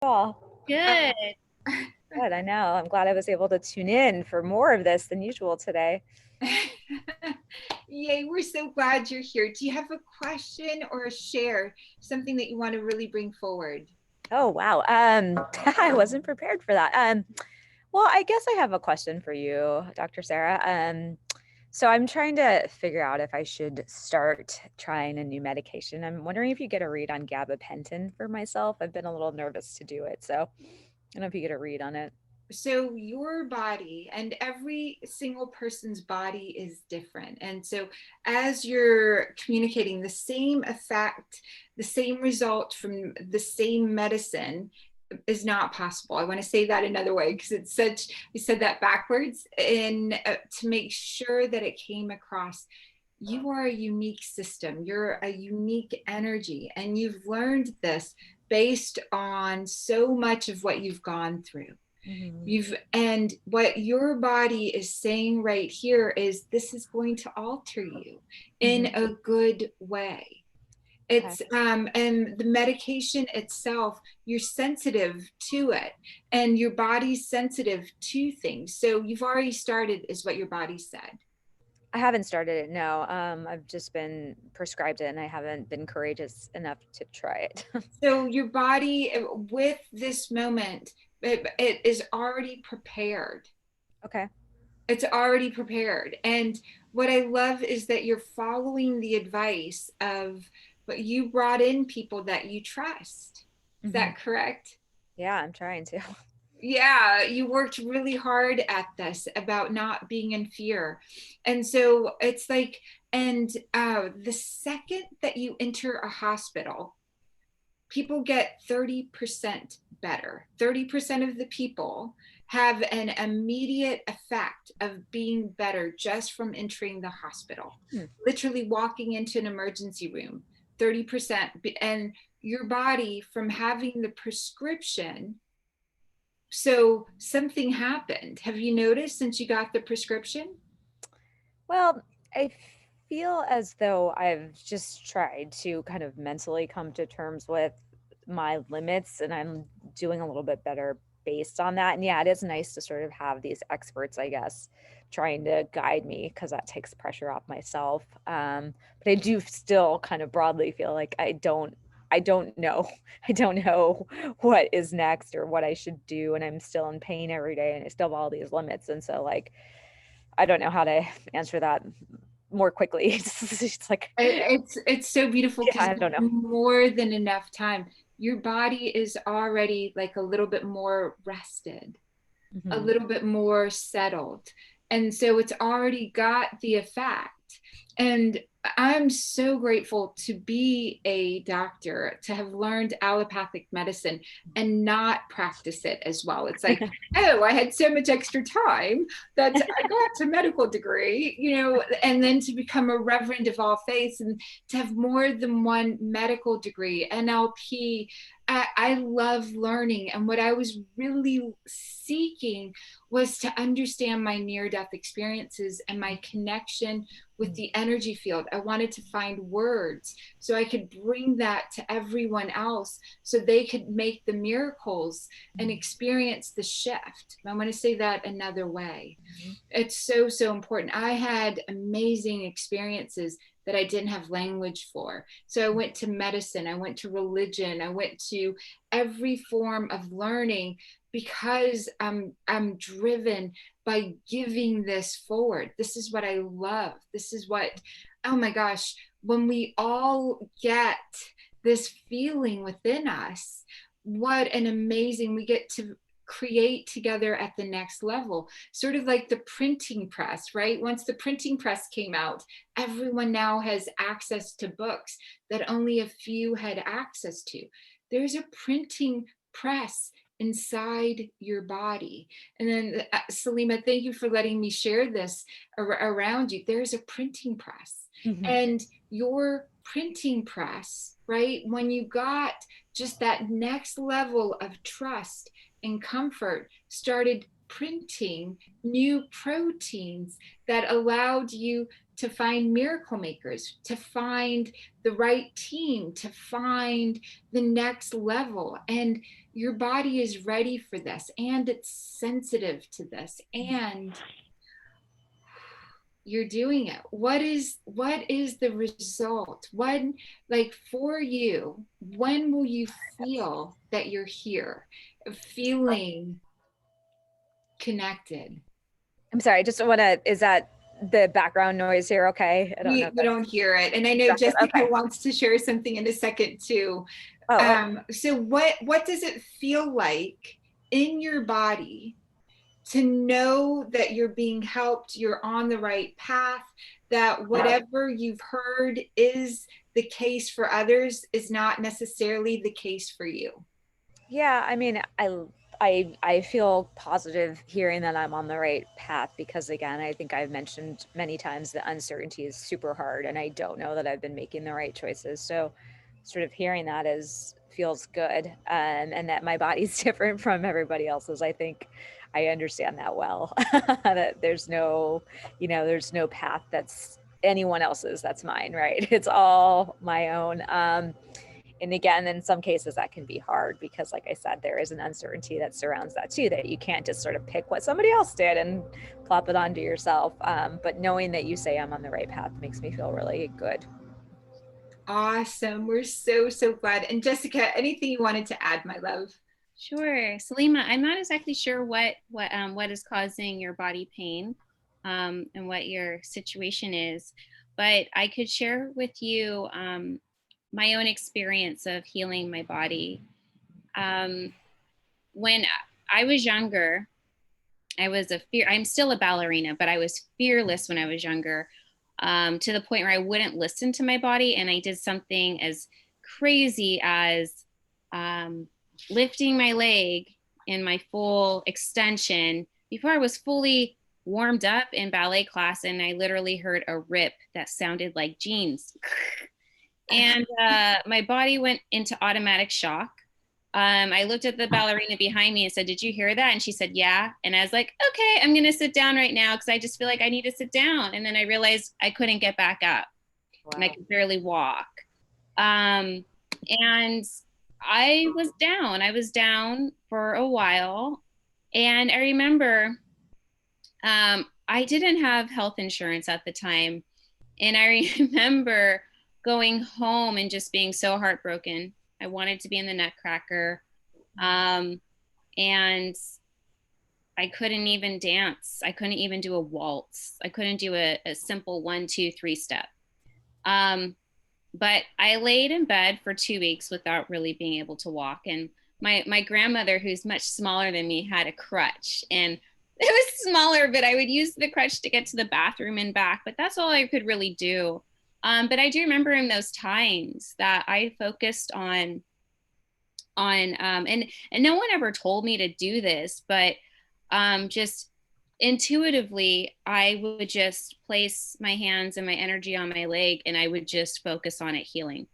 Oh, Good. good. I know. I'm glad I was able to tune in for more of this than usual today. Yay, we're so glad you're here. Do you have a question or a share, something that you want to really bring forward? Oh, wow. I wasn't prepared for that. Well, I guess I have a question for you, Dr. Sarah. So I'm trying to figure out if I should start trying a new medication. I'm wondering if you get a read on gabapentin for myself. I've been a little nervous to do it, so I don't know if you get a read on it. So your body and every single person's body is different. And so as you're communicating the same effect, the same result from the same medicine is not possible. I want to say that another way because it's such, we said that backwards, and to make sure that it came across. You are a unique system. You're a unique energy, and you've learned this based on so much of what you've gone through. Mhm. And what your body is saying right here is this is going to alter you in Mhm. a good way. Okay. And the medication itself, you're sensitive to it, and your body's sensitive to things. So you've already started, is what your body said. I haven't started it, no. I've just been prescribed it and I haven't been courageous enough to try it. So your body, with this moment, it is already prepared. Okay. It's already prepared. And what I love is that you're following the advice of, but you brought in people that you trust. Is Mhm. that correct? Yeah, I'm trying to. Yeah, you worked really hard at this about not being in fear. And so it's like, and the second that you enter a hospital, people get 30% better. 30% of the people have an immediate effect of being better just from entering the hospital, Hmm. literally walking into an emergency room. 30%. And your body, from having the prescription, so something happened. Have you noticed since you got the prescription? Well, I feel as though I've just tried to kind of mentally come to terms with my limits and I'm doing a little bit better based on that. And yeah, it is nice to sort of have these experts, I guess, trying to guide me because that takes pressure off myself. But I do still kind of broadly feel like I don't know. I don't know what is next or what I should do. And I'm still in pain every day and I still have all these limits. And so like I don't know how to answer that more quickly. It's like, It's so beautiful yeah, because I don't know. more than enough time. Your body is already like a little bit more rested, a Mhm. little bit more settled. And so it's already got the effect. And I'm so grateful to be a doctor, to have learned allopathic medicine and not practice it as well. It's like, oh, I had so much extra time that I got a medical degree, and then to become a reverend of all faiths and to have more than one medical degree, NLP. I love learning. And what I was really seeking was to understand my near death experiences and my connection with the energy field. I wanted to find words so I could bring that to everyone else so they could make the miracles and experience the shift. I want to say that another way. Mhm. It's so, so important. I had amazing experiences that I didn't have language for. So I went to medicine, I went to religion, I went to every form of learning because I'm driven by giving this forward. This is what I love. This is what, oh my gosh, when we all get this feeling within us, what an amazing, we get to create together at the next level, sort of like the printing press, right? Once the printing press came out, everyone now has access to books that only a few had access to. There's a printing press inside your body. And then, Salima, thank you for letting me share this around you. There's a printing press. Mhm. And your printing press, right? When you got just that next level of trust and comfort, started printing new proteins that allowed you to find miracle makers, to find the right team, to find the next level. And your body is ready for this, and it's sensitive to this, and you're doing it. What is the result? When, like, for you, when will you feel that you're here, feeling connected? I'm sorry, I just want to, is that the background noise here? Okay. I don't know We, if we that's don't hear it. And I know destructive. Jessica Okay. wants to share something in a second too. Oh, So what does it feel like in your body to know that you're being helped, you're on the right path, that whatever you've heard is the case for others is not necessarily the case for you? yeah, I mean, I feel positive hearing that I'm on the right path because again, I think I've mentioned many times that uncertainty is super hard and I don't know that I've been making the right choices. So sort of hearing that is feels good. And that my body's different from everybody else's. I think I understand that well. That there's no, there's no path that's anyone else's, that's mine, right? It's all my own. And again, in some cases that can be hard because like I said, there is an uncertainty that surrounds that too, that you can't just sort of pick what somebody else did and plop it onto yourself. But knowing that you say I'm on the right path makes me feel really good. Awesome. We're so, so glad. And Jessica, anything you wanted to add, my love? Sure. Salima, I'm not exactly sure what is causing your body pain, and what your situation is, but I could share with you my own experience of healing my body. Um, when I was younger, I'm still a ballerina, but I was fearless when I was younger, to the point where I wouldn't listen to my body. And I did something as crazy as lifting my leg in my full extension before I was fully warmed up in ballet class. And I literally heard a rip that sounded like jeans. And my body went into automatic shock. I looked at the ballerina behind me and said, "Did you hear that?" And she said, "Yeah." And I was like, "Okay, I'm going to sit down right now because I just feel like I need to sit down." And then I realized I couldn't get back up. Wow. And I could barely walk. And I was down. I was down for a while. And I remember I didn't have health insurance at the time. And I remember going home and just being so heartbroken. I wanted to be in the Nutcracker. And I couldn't even dance. I couldn't even do a waltz. I couldn't do a simple 1, 2, 3 step. But I laid in bed for 2 weeks without really being able to walk. And my grandmother, who's much smaller than me, had a crutch. And it was smaller, but I would use the crutch to get to the bathroom and back. But that's all I could really do. But I do remember in those times that I focused on and no one ever told me to do this, but just intuitively I would just place my hands and my energy on my leg and I would just focus on it healing.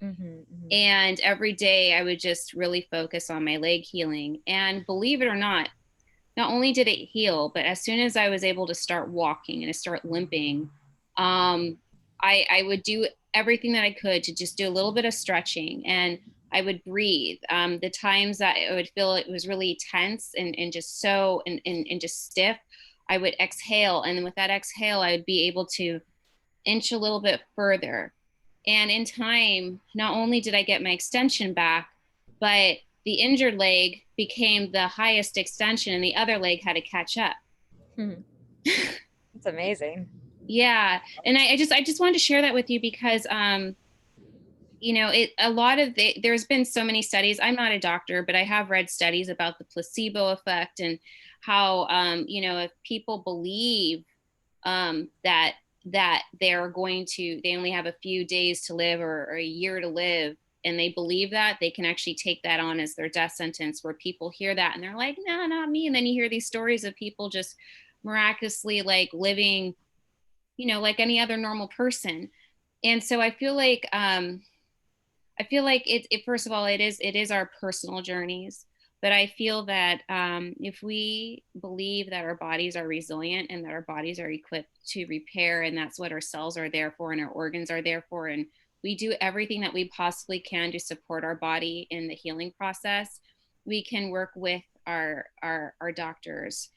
Mm-hmm, mm-hmm. And every day I would just really focus on my leg healing. And believe it or not only did it heal, but as soon as I was able to start walking and to start limping, I would do everything that I could to just do a little bit of stretching, and I would breathe. The times that I would feel it was really tense and just so and just stiff, I would exhale. And then with that exhale, I would be able to inch a little bit further. And in time, not only did I get my extension back, but the injured leg became the highest extension and the other leg had to catch up. It's amazing. Yeah. And I just wanted to share that with you because, there's been so many studies. I'm not a doctor, but I have read studies about the placebo effect and how, if people believe that they only have a few days to live or a year to live, and they believe that, they can actually take that on as their death sentence, where people hear that and they're like, "No, not me." And then you hear these stories of people just miraculously like living, like any other normal person. And so I feel like it first of all, it is our personal journeys, But I feel that if we believe that our bodies are resilient and that our bodies are equipped to repair, and that's what our cells are there for and our organs are there for, and we do everything that we possibly can to support our body in the healing process, we can work with our doctors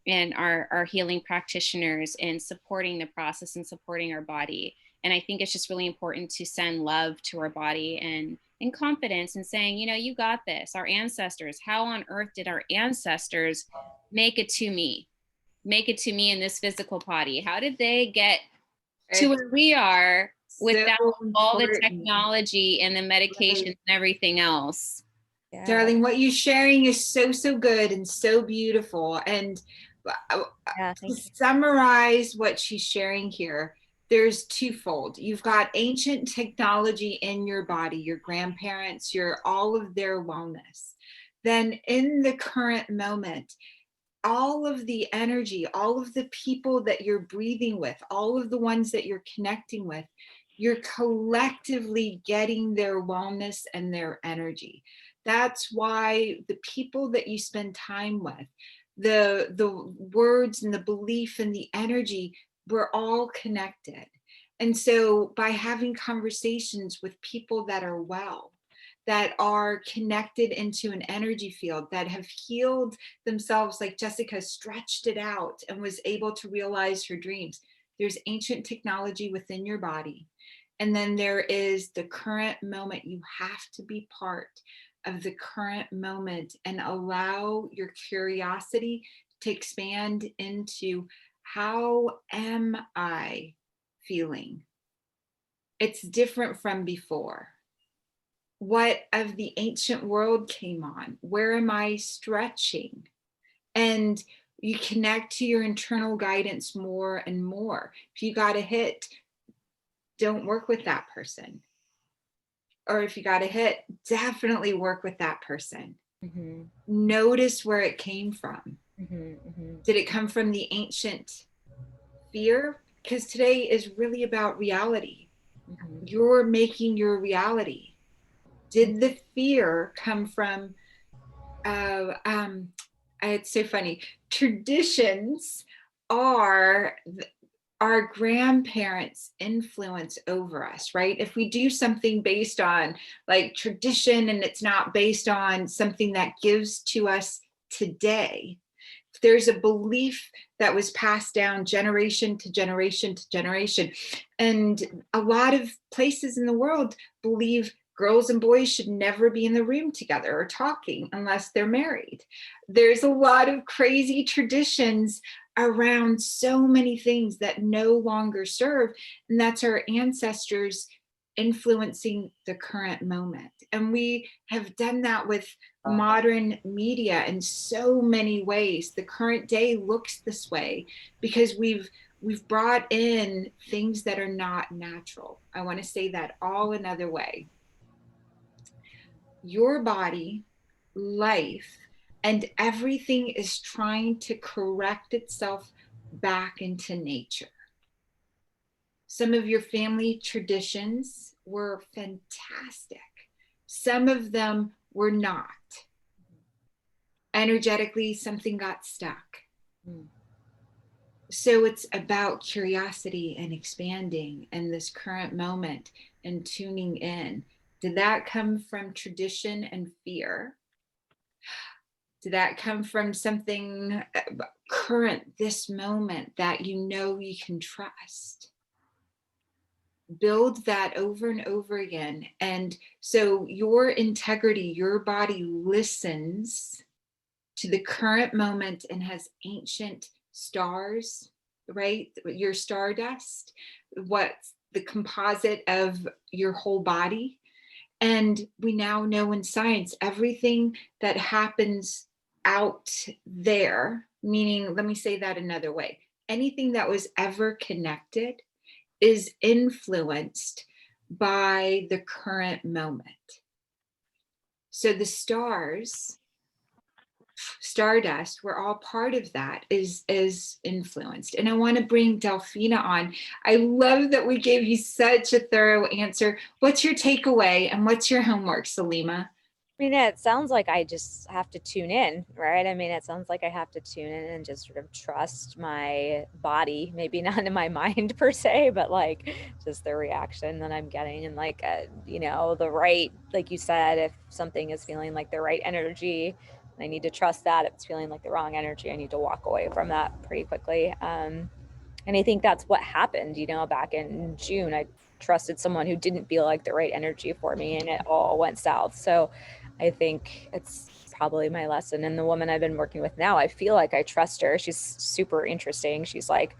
and our healing practitioners in supporting the process and supporting our body. And I think it's just really important to send love to our body and confidence and saying, you know, you got this. Our ancestors, how on earth did our ancestors make it to me? Make it to me in this physical body? How did they get to where we are without all the technology and the medications and everything else? Yeah. Darling, what you're sharing is so, so good and so beautiful. And to summarize what she's sharing here, there's twofold. You've got ancient technology in your body, your grandparents, your all of their wellness. Then in the current moment, all of the energy, all of the people that you're breathing with, all of the ones that you're connecting with, you're collectively getting their wellness and their energy. That's why the people that you spend time with, the words and the belief and the energy, we're all connected. And so by having conversations with people that are well, that are connected into an energy field, that have healed themselves, like Jessica stretched it out and was able to realize her dreams. There's ancient technology within your body. And then there is the current moment. You have to be part of the current moment and allow your curiosity to expand into, how am I feeling? It's different from before. What of the ancient world came on? Where am I stretching? And you connect to your internal guidance more and more. If you got a hit, don't work with that person. Or if you got a hit, definitely work with that person. Mm-hmm. Notice where it came from. Mm-hmm, mm-hmm. Did it come from the ancient fear? Because today is really about reality. Mm-hmm. You're making your reality. Did the fear come from, it's so funny, traditions are our grandparents' influence over us, right? If we do something based on like tradition and it's not based on something that gives to us today, if there's a belief that was passed down generation to generation to generation, and a lot of places in the world believe girls and boys should never be in the room together or talking unless they're married. There's a lot of crazy traditions around so many things that no longer serve. And that's our ancestors influencing the current moment. And we have done that with modern media in so many ways. The current day looks this way because we've brought in things that are not natural. I want to say that all another way. Your body, life, and everything is trying to correct itself back into nature. Some of your family traditions were fantastic. Some of them were not. Energetically, something got stuck. So it's about curiosity and expanding in this current moment and tuning in. Did that come from tradition and fear? Did that come from something current, this moment, that you know you can trust? Build that over and over again. And so your integrity, your body listens to the current moment and has ancient stars, right? Your stardust, what's the composite of your whole body. And we now know in science, everything that happens out there, meaning, let me say that another way, anything that was ever connected is influenced by the current moment. So the stars, stardust, we're all part of that, is influenced. And I want to bring Delphina on. I love that we gave you such a thorough answer. What's your takeaway and what's your homework, Salima? I mean, it sounds like I just have to tune in, right? I mean, it sounds like I have to tune in and just sort of trust my body, maybe not in my mind per se, but like just the reaction that I'm getting and like, the right, like you said, if something is feeling like the right energy, I need to trust that. If it's feeling like the wrong energy, I need to walk away from that pretty quickly. And I think that's what happened, back in June. I trusted someone who didn't feel like the right energy for me and it all went south. So I think it's probably my lesson. And the woman I've been working with now, I feel like I trust her. She's super interesting. She's like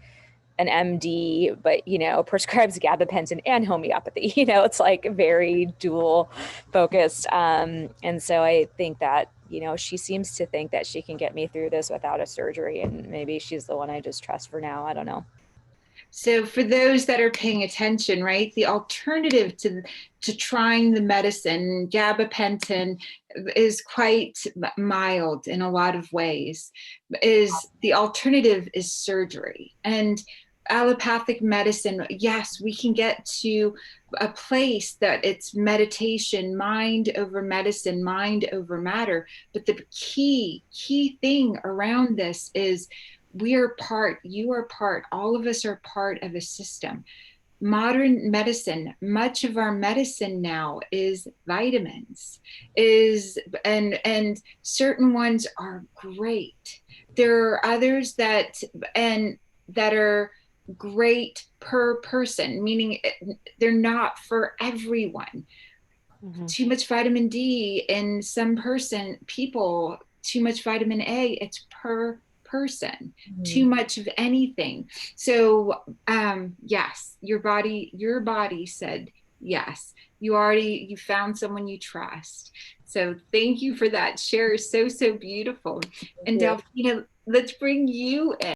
an MD, but prescribes gabapentin and homeopathy. It's like very dual focused. And so I think that she seems to think that she can get me through this without a surgery, and maybe she's the one I just trust for now. I don't know. So for those that are paying attention, right, the alternative to trying the medicine, gabapentin, is quite mild in a lot of ways. Is the alternative is surgery. And allopathic medicine, yes, we can get to a place that it's meditation, mind over medicine, mind over matter. But the key thing around this is we are part, you are part, all of us are part of a system. Modern medicine, much of our medicine now is vitamins, and certain ones are great. There are others that are great per person, meaning they're not for everyone. Mm-hmm. Too much vitamin D in some people, too much vitamin A, it's per person. Mm-hmm. Too much of anything. So yes, your body said yes. You found someone you trust. So thank you for that share. So beautiful. Thank And you. Delphina, let's bring you in.